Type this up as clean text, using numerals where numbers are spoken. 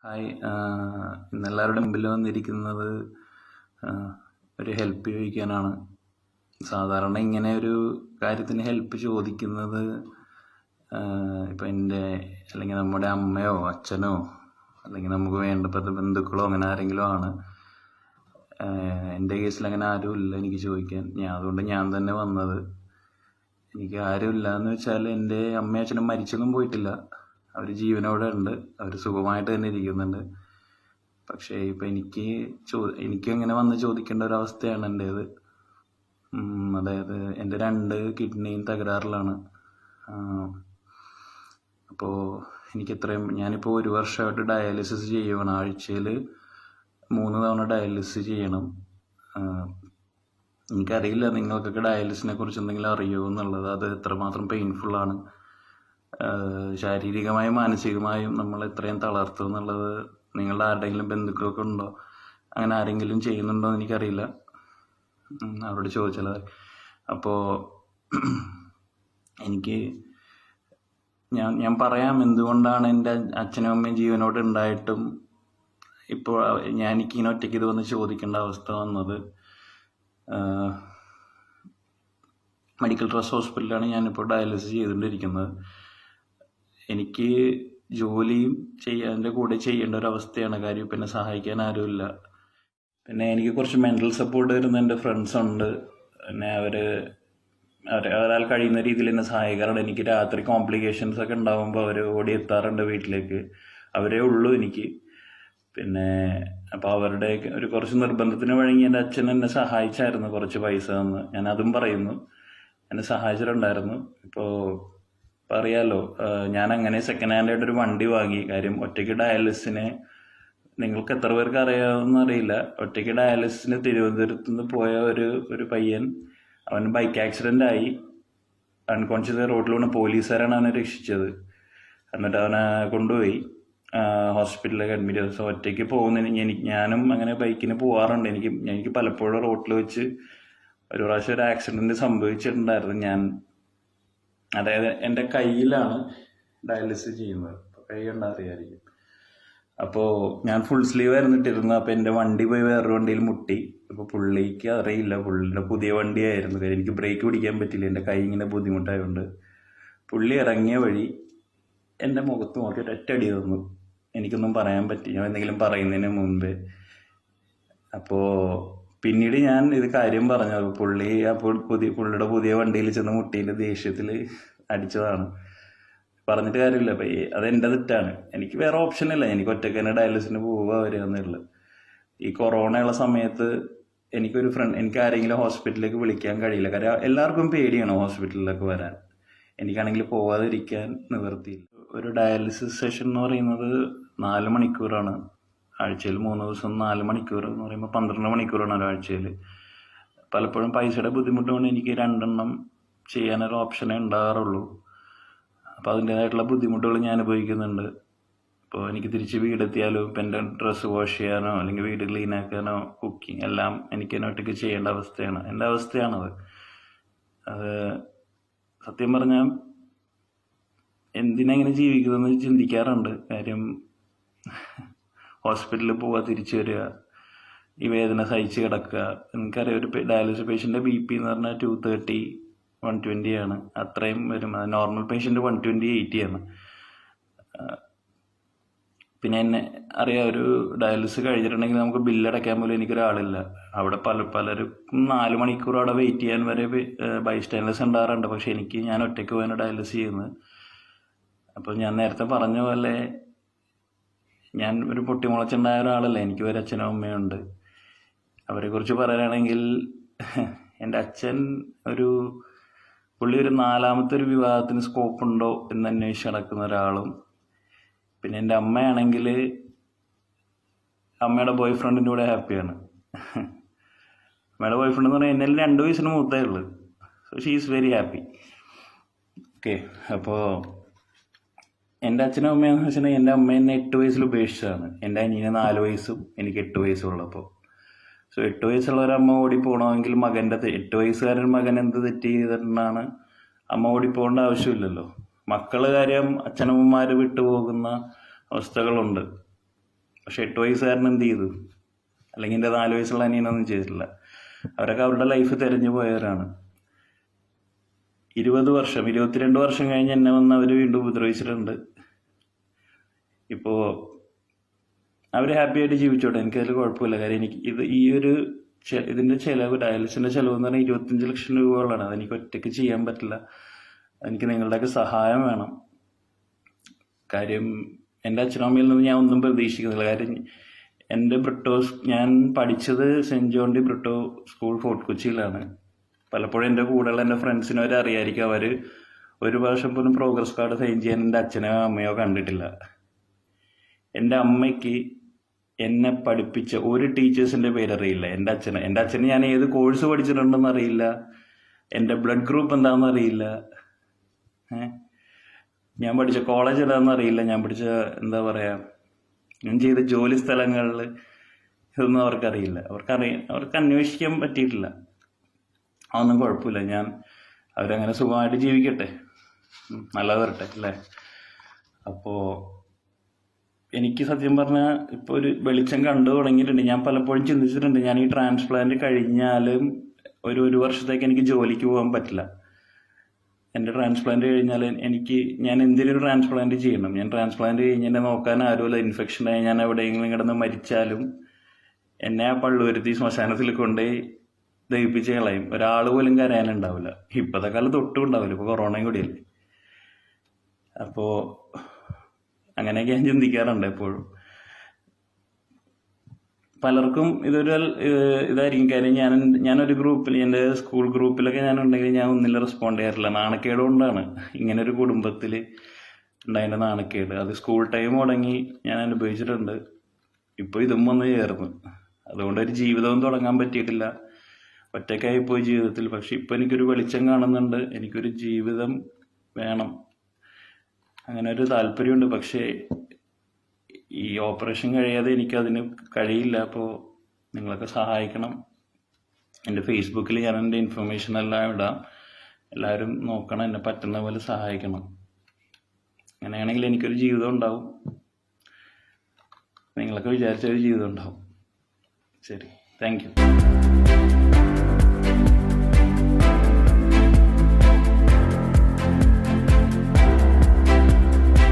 Hi. ഇന്നെല്ലാവരുടെ മുമ്പിൽ വന്നിരിക്കുന്നത് ഒരു ഹെൽപ്പ് ചോദിക്കാനാണ്. സാധാരണ ഇങ്ങനെ ഒരു കാര്യത്തിന് ഹെൽപ്പ് ചോദിക്കുന്നത് ഇപ്പം എൻ്റെ അല്ലെങ്കിൽ നമ്മുടെ അമ്മയോ അച്ഛനോ അല്ലെങ്കിൽ നമുക്ക് വേണ്ടപ്പെട്ട ബന്ധുക്കളോ അങ്ങനെ ആരെങ്കിലും ആണ്. എൻ്റെ കേസിൽ അങ്ങനെ ആരും ഇല്ല എനിക്ക് ചോദിക്കാൻ. അതുകൊണ്ട് ഞാൻ തന്നെ വന്നത്. എനിക്ക് ആരുമില്ല എന്ന് വെച്ചാൽ എൻ്റെ അമ്മയും അച്ഛനും മരിച്ചൊന്നും പോയിട്ടില്ല. അവർ ജീവനോടെ ഉണ്ട്, അവർ സുഖമായിട്ട് തന്നെ ഇരിക്കുന്നുണ്ട്. പക്ഷേ ഇപ്പം എനിക്കിങ്ങനെ വന്ന് ചോദിക്കേണ്ട ഒരവസ്ഥയാണ് എൻ്റേത്. അതായത് എൻ്റെ 2 കിഡ്നിയും തകരാറിലാണ്. അപ്പോൾ ഞാനിപ്പോൾ 1 വർഷമായിട്ട് ഡയാലിസിസ് ചെയ്യുകയാണ്. ആഴ്ചയിൽ 3 തവണ ഡയാലിസിസ് ചെയ്യണം. എനിക്കറിയില്ല നിങ്ങൾക്കൊക്കെ ഡയാലിസിസിനെ കുറിച്ച് എന്തെങ്കിലും അറിയുമോ എന്നുള്ളത്. അത് എത്രമാത്രം പെയിൻഫുള്ളാണ്, ശാരീരികമായും മാനസികമായും നമ്മൾ എത്രയും തളർത്തും എന്നുള്ളത് നിങ്ങളുടെ ആരുടെയെങ്കിലും ബന്ധുക്കൾക്ക് ഉണ്ടോ, അങ്ങനെ ആരെങ്കിലും ചെയ്യുന്നുണ്ടോ എന്ന് എനിക്കറിയില്ല. അവരോട് ചോദിച്ചാൽ. അപ്പോൾ ഞാൻ പറയാം എന്തുകൊണ്ടാണ് എൻ്റെ അച്ഛനും അമ്മയും ജീവനോട് ഉണ്ടായിട്ടും ഇപ്പോൾ എനിക്കിങ്ങനെ ഒറ്റയ്ക്ക് ഇത് വന്ന് ചോദിക്കേണ്ട അവസ്ഥ വന്നത്. മെഡിക്കൽ ട്രസ്റ്റ് ഹോസ്പിറ്റലിലാണ് ഞാനിപ്പോൾ ഡയാലിസിസ് ചെയ്തുകൊണ്ടിരിക്കുന്നത്. എനിക്ക് ജോലിയും അതിൻ്റെ കൂടെ ചെയ്യേണ്ട ഒരവസ്ഥയാണ്. കാര്യം പിന്നെ സഹായിക്കാൻ ആരുമില്ല. പിന്നെ എനിക്ക് കുറച്ച് മെൻ്റൽ സപ്പോർട്ട് തരുന്ന എൻ്റെ ഫ്രണ്ട്സ് ഉണ്ട്. പിന്നെ അവരാൽ കഴിയുന്ന രീതിയിൽ എന്നെ സഹായിക്കാറുണ്ട്. എനിക്ക് രാത്രി കോംപ്ലിക്കേഷൻസ് ഒക്കെ ഉണ്ടാകുമ്പോൾ അവർ ഓടി എത്താറുണ്ട് വീട്ടിലേക്ക്. അവരേ ഉള്ളൂ എനിക്ക്. പിന്നെ അപ്പോൾ അവരുടെ കുറച്ച് നിർബന്ധത്തിന് വഴങ്ങി എൻ്റെ അച്ഛൻ എന്നെ സഹായിച്ചായിരുന്നു, കുറച്ച് പൈസ തന്ന്. ഞാൻ അതും പറയുന്നു, എന്നെ സഹായിച്ചിട്ടുണ്ടായിരുന്നു. ഇപ്പോൾ അറിയാമല്ലോ, ഞാൻ അങ്ങനെ സെക്കൻഡ് ഹാൻഡായിട്ടൊരു വണ്ടി വാങ്ങി. കാര്യം ഒറ്റയ്ക്ക് ഡയാലിസിന്, നിങ്ങൾക്ക് എത്ര പേർക്ക് അറിയാമെന്ന് അറിയില്ല, ഒറ്റയ്ക്ക് ഡയാലിസിന് തിരുവനന്തപുരത്ത് നിന്ന് പോയ ഒരു പയ്യൻ, അവൻ ബൈക്ക് ആക്സിഡൻ്റ് ആയി അൺകോൺഷ്യസ് റോഡിൽ വീണ് പോലീസുകാരാണ് അവനെ രക്ഷിച്ചത്. എന്നിട്ട് അവനെ കൊണ്ടുപോയി ഹോസ്പിറ്റലിലേക്ക് അഡ്മിറ്റ് ചെയ്തു. സോ ഒറ്റയ്ക്ക് പോകുന്നതിന് ഞാനും അങ്ങനെ ബൈക്കിന് പോകാറുണ്ട്. എനിക്ക് പലപ്പോഴും റോഡിൽ വെച്ച് ഒരു പ്രാവശ്യം ഒരു ആക്സിഡൻറ്റ് സംഭവിച്ചിട്ടുണ്ടായിരുന്നു. അതായത് എൻ്റെ കയ്യിലാണ് ഡയാലിസിസ് ചെയ്യുന്നത്. അപ്പോൾ കൈ കണ്ടാൽ അറിയാമായിരിക്കും. അപ്പോൾ ഞാൻ ഫുൾ സ്ലീവ് ആയിരുന്നിട്ടിരുന്നു. അപ്പോൾ എൻ്റെ വണ്ടി പോയി വേറൊരു വണ്ടിയിൽ മുട്ടി. അപ്പോൾ പുള്ളിക്ക് അറിയില്ല, പുള്ളിയുടെ പുതിയ വണ്ടിയായിരുന്നു. കാര്യം എനിക്ക് ബ്രേക്ക് പിടിക്കാൻ പറ്റില്ല, എൻ്റെ കൈ ഇങ്ങനെ ബുദ്ധിമുട്ടായതുകൊണ്ട്. പുള്ളി ഇറങ്ങിയ വഴി എൻ്റെ മുഖത്ത് നോക്കി ഒറ്റടി തന്നു. എനിക്കൊന്നും പറയാൻ പറ്റി, ഞാൻ എന്തെങ്കിലും പറയുന്നതിന് മുൻപേ. അപ്പോൾ പിന്നീട് ഞാൻ ഇത് കാര്യം പറഞ്ഞു. പുള്ളി അപ്പോൾ പുള്ളിയുടെ പുതിയ വണ്ടിയിൽ ചെന്ന് മുട്ടീൻ്റെ ദേഷ്യത്തിൽ അടിച്ചതാണ്. പറഞ്ഞിട്ട് കാര്യമില്ല. അപ്പം അതെൻ്റെ തെറ്റാണ്. എനിക്ക് വേറെ ഓപ്ഷനില്ല. എനിക്ക് ഒറ്റയ്ക്ക് തന്നെ ഡയാലിസിന് പോവുക വരികയെന്നുള്ളത്. ഈ കൊറോണയുള്ള സമയത്ത് എനിക്ക് ആരെങ്കിലും ഹോസ്പിറ്റലിലേക്ക് വിളിക്കാൻ കഴിയില്ല. കാര്യം എല്ലാവർക്കും പേടിയാണ് ഹോസ്പിറ്റലിലേക്ക് വരാൻ. എനിക്കാണെങ്കിൽ പോവാതിരിക്കാൻ നിവൃത്തിയില്ല. ഒരു ഡയാലിസിസ് സെഷൻ എന്ന് പറയുന്നത് 4 മണിക്കൂറാണ്. ആഴ്ചയിൽ 3 ദിവസം 4 മണിക്കൂർ എന്ന് പറയുമ്പോൾ 12 മണിക്കൂറാണ് ഒരാഴ്ചയിൽ. പലപ്പോഴും പൈസയുടെ ബുദ്ധിമുട്ട് കൊണ്ട് എനിക്ക് 2 എണ്ണം ചെയ്യാനൊരു ഓപ്ഷനേ ഉണ്ടാകാറുള്ളൂ. അപ്പോൾ അതിൻ്റേതായിട്ടുള്ള ബുദ്ധിമുട്ടുകൾ ഞാൻ അനുഭവിക്കുന്നുണ്ട്. ഇപ്പോൾ എനിക്ക് തിരിച്ച് വീടെത്തിയാലും ഇപ്പം എൻ്റെ ഡ്രസ്സ് വാഷ് ചെയ്യാനോ അല്ലെങ്കിൽ വീട് ക്ലീൻ ആക്കാനോ കുക്കിംഗ് എല്ലാം എനിക്ക് തന്നെ ഒറ്റയ്ക്ക് ചെയ്യേണ്ട അവസ്ഥയാണ്. എൻ്റെ അവസ്ഥയാണത്. അത് സത്യം പറഞ്ഞാൽ എന്തിനെങ്ങനെ ജീവിക്കുന്നതെന്ന് ചിന്തിക്കാറുണ്ട്. കാര്യം ഹോസ്പിറ്റലിൽ പോവുക, തിരിച്ചു വരിക, ഈ വേദന സഹിച്ച് കിടക്കുക. എനിക്കറിയാം, ഒരു ഡയാലിസിസ് പേഷ്യൻ്റെ BP എന്ന് പറഞ്ഞാൽ 230, 120 ആണ്. അത്രയും വരും. നോർമൽ പേഷ്യൻ്റ് 120-80 ആണ്. പിന്നെ എന്നെ അറിയാം, ഒരു ഡയാലിസിസ് കഴിഞ്ഞിട്ടുണ്ടെങ്കിൽ നമുക്ക് ബില്ലടയ്ക്കാൻ പോലും എനിക്കൊരാളില്ല. അവിടെ പലരും 4 മണിക്കൂർ അവിടെ വെയിറ്റ് ചെയ്യാൻ വരെ ബൈസ്റ്റാൻഡേഴ്സ് ഉണ്ടാകാറുണ്ട്. പക്ഷെ ഞാൻ ഒറ്റയ്ക്ക് പോയാണ് ഡയാലിസിസ് ചെയ്യുന്നത്. അപ്പോൾ ഞാൻ നേരത്തെ പറഞ്ഞ പോലെ ഞാൻ ഒരു പൊട്ടിമുളച്ചുണ്ടായ ഒരാളല്ല. എനിക്ക് ഒരു അച്ഛനും അമ്മയുണ്ട്. അവരെക്കുറിച്ച് പറയാനാണെങ്കിൽ എൻ്റെ അച്ഛൻ പുള്ളി ഒരു 4ാമത്തെ ഒരു വിവാഹത്തിന് സ്കോപ്പ് ഉണ്ടോ എന്ന് അന്വേഷിച്ച് നടക്കുന്ന ഒരാളും. പിന്നെ എൻ്റെ അമ്മയാണെങ്കിൽ അമ്മയുടെ ബോയ് ഫ്രണ്ടിൻ്റെ കൂടെ ഹാപ്പിയാണ്. അമ്മയുടെ ബോയ് ഫ്രണ്ട് എന്ന് പറഞ്ഞാൽ എന്നെ 2 വയസ്സിന് മൂത്തേ ഉള്ളൂ. So she is very happy. Okay. അപ്പോൾ എൻ്റെ അച്ഛനും അമ്മയെന്ന് വെച്ചിട്ടുണ്ടെങ്കിൽ എൻ്റെ അമ്മ എന്നെ 8 വയസ്സിൽ ഉപേക്ഷിച്ചതാണ്. എൻ്റെ അനിയന് 4 വയസ്സും എനിക്ക് 8 വയസ്സുള്ളപ്പോൾ. സോ 8 വയസ്സുള്ള ഒരമ്മ ഓടിപ്പോകണമെങ്കിൽ 8 വയസ്സുകാരൻ മകൻ എന്ത് തെറ്റ് ചെയ്തിട്ടാണ് അമ്മ ഓടിപ്പോകേണ്ട ആവശ്യമില്ലല്ലോ. മക്കള് കാര്യം അച്ഛനമ്മമാർ വിട്ടുപോകുന്ന അവസ്ഥകളുണ്ട്. പക്ഷെ 8 വയസ്സുകാരൻ എന്ത് ചെയ്തു? അല്ലെങ്കിൽ എൻ്റെ 4 വയസ്സുള്ള അനിയനൊന്നും ചെയ്തിട്ടില്ല. അവരൊക്കെ അവരുടെ ലൈഫ് തിരഞ്ഞു പോയവരാണ്. 22 വർഷം കഴിഞ്ഞ് എന്നെ വന്ന് അവർ വീണ്ടും ഉപദ്രവിച്ചിട്ടുണ്ട്. ഇപ്പോൾ അവർ ഹാപ്പി ആയിട്ട് ജീവിച്ചോട്ടെ, എനിക്കതിൽ കുഴപ്പമില്ല. കാര്യം എനിക്ക് ഇതിൻ്റെ ചിലവ്, ഡയാലിസിൻ്റെ ചിലവ് എന്ന് പറഞ്ഞാൽ 25 ലക്ഷം രൂപകളാണ്. അതെനിക്ക് ഒറ്റയ്ക്ക് ചെയ്യാൻ പറ്റില്ല. എനിക്ക് നിങ്ങളുടെയൊക്കെ സഹായം വേണം. കാര്യം എൻ്റെ അച്ഛനമ്മയിൽ നിന്ന് ഞാൻ ഒന്നും പ്രതീക്ഷിക്കുന്നില്ല. കാര്യം ഞാൻ പഠിച്ചത് saint John De Britto school fort കൊച്ചിയിലാണ്. പലപ്പോഴും എൻ്റെ കൂടെയുള്ള എൻ്റെ ഫ്രണ്ട്സിനെ വരെ അറിയായിരിക്കും. അവർ ഒരു പ്രാവശ്യം പോലും പ്രോഗ്രസ് കാർഡ് സൈൻ ചെയ്യാൻ എൻ്റെ അച്ഛനെയോ അമ്മയോ കണ്ടിട്ടില്ല. എൻ്റെ അമ്മയ്ക്ക് എന്നെ പഠിപ്പിച്ച ഒരു ടീച്ചേഴ്സിൻ്റെ പേരറിയില്ല. എൻ്റെ അച്ഛന് ഞാൻ ഏത് കോഴ്സ് പഠിച്ചിട്ടുണ്ടെന്ന് അറിയില്ല. എൻ്റെ ബ്ലഡ് ഗ്രൂപ്പ് എന്താണെന്ന് അറിയില്ല. ഞാൻ പഠിച്ച കോളേജ് ഏതാണെന്ന് അറിയില്ല. ഞാൻ പഠിച്ച ഞാൻ ചെയ്ത ജോലി സ്ഥലങ്ങളിൽ ഇതൊന്നും അവർക്കറിയില്ല. അവർക്ക് അന്വേഷിക്കാൻ പറ്റിയിട്ടില്ല. അതൊന്നും കുഴപ്പമില്ല. അവരങ്ങനെ സുഖമായിട്ട് ജീവിക്കട്ടെ, നല്ലത് വരട്ടെ അല്ലേ. അപ്പോൾ എനിക്ക് സത്യം പറഞ്ഞാൽ ഇപ്പോൾ ഒരു വെളിച്ചം കണ്ടു തുടങ്ങിയിട്ടുണ്ട്. ഞാൻ പലപ്പോഴും ചിന്തിച്ചിട്ടുണ്ട്, ഞാൻ ഈ ട്രാൻസ്പ്ലാന്റ് കഴിഞ്ഞാലും ഒരു വർഷത്തേക്ക് എനിക്ക് ജോലിക്ക് പോകാൻ പറ്റില്ല. എൻ്റെ ട്രാൻസ്പ്ലാന്റ് കഴിഞ്ഞാൽ ഞാൻ എന്തിനൊരു ട്രാൻസ്പ്ലാന്റ് ചെയ്യണം. ഞാൻ ട്രാൻസ്പ്ലാന്റ് കഴിഞ്ഞ് എന്നെ നോക്കാൻ ആരുമില്ല. ഇൻഫെക്ഷനായി ഞാൻ എവിടെയെങ്കിലും കിടന്ന് മരിച്ചാലും എന്നെ ആ പള്ളുവരുത്തി ശ്മശാനത്തിൽ കൊണ്ടുപോയി ദഹിപ്പിച്ച് കളയും. ഒരാൾ പോലും കരയാനുണ്ടാവില്ല. ഇപ്പോഴത്തെ കാലത്ത് ഒട്ടും ഉണ്ടാവില്ല. ഇപ്പോൾ കൊറോണയും കൂടിയല്ലേ. അപ്പോൾ അങ്ങനെയൊക്കെ ഞാൻ ചിന്തിക്കാറുണ്ട് എപ്പോഴും. പലർക്കും ഇതായിരിക്കും. കാര്യം ഞാനൊരു ഗ്രൂപ്പിൽ, എൻ്റെ സ്കൂൾ ഗ്രൂപ്പിലൊക്കെ ഞാനുണ്ടെങ്കിൽ ഞാൻ ഒന്നിലും റെസ്പോണ്ട് ചെയ്യാറില്ല. നാണക്കേട് കൊണ്ടാണ്. ഇങ്ങനെ ഒരു കുടുംബത്തിൽ ഉണ്ടായതിൻ്റെ നാണക്കേട് അത് സ്കൂൾ ടൈം മുടങ്ങി ഞാൻ അനുഭവിച്ചിട്ടുണ്ട്. ഇപ്പോൾ ഇതും വന്ന് ചേർന്നു. അതുകൊണ്ട് ഒരു ജീവിതവും തുടങ്ങാൻ പറ്റിയിട്ടില്ല. ഒറ്റയ്ക്കായി പോയി ജീവിതത്തിൽ. പക്ഷെ ഇപ്പോൾ എനിക്കൊരു വെളിച്ചം കാണുന്നുണ്ട്. എനിക്കൊരു ജീവിതം വേണം, അങ്ങനെ ഒരു താല്പര്യമുണ്ട്. പക്ഷേ ഈ ഓപ്പറേഷൻ കഴിയാതെ എനിക്കതിന് കഴിയില്ല. അപ്പോൾ നിങ്ങളൊക്കെ സഹായിക്കണം. എൻ്റെ ഫേസ്ബുക്കിൽ ഞാൻ എൻ്റെ ഇൻഫർമേഷൻ എല്ലാം ഇടാം. എല്ലാവരും നോക്കണം, എന്നെ പറ്റുന്ന പോലെ സഹായിക്കണം. അങ്ങനെയാണെങ്കിൽ എനിക്കൊരു ജീവിതം ഉണ്ടാവും. നിങ്ങളൊക്കെ വിചാരിച്ചൊരു ജീവിതം ഉണ്ടാവും. ശരി, താങ്ക് യു.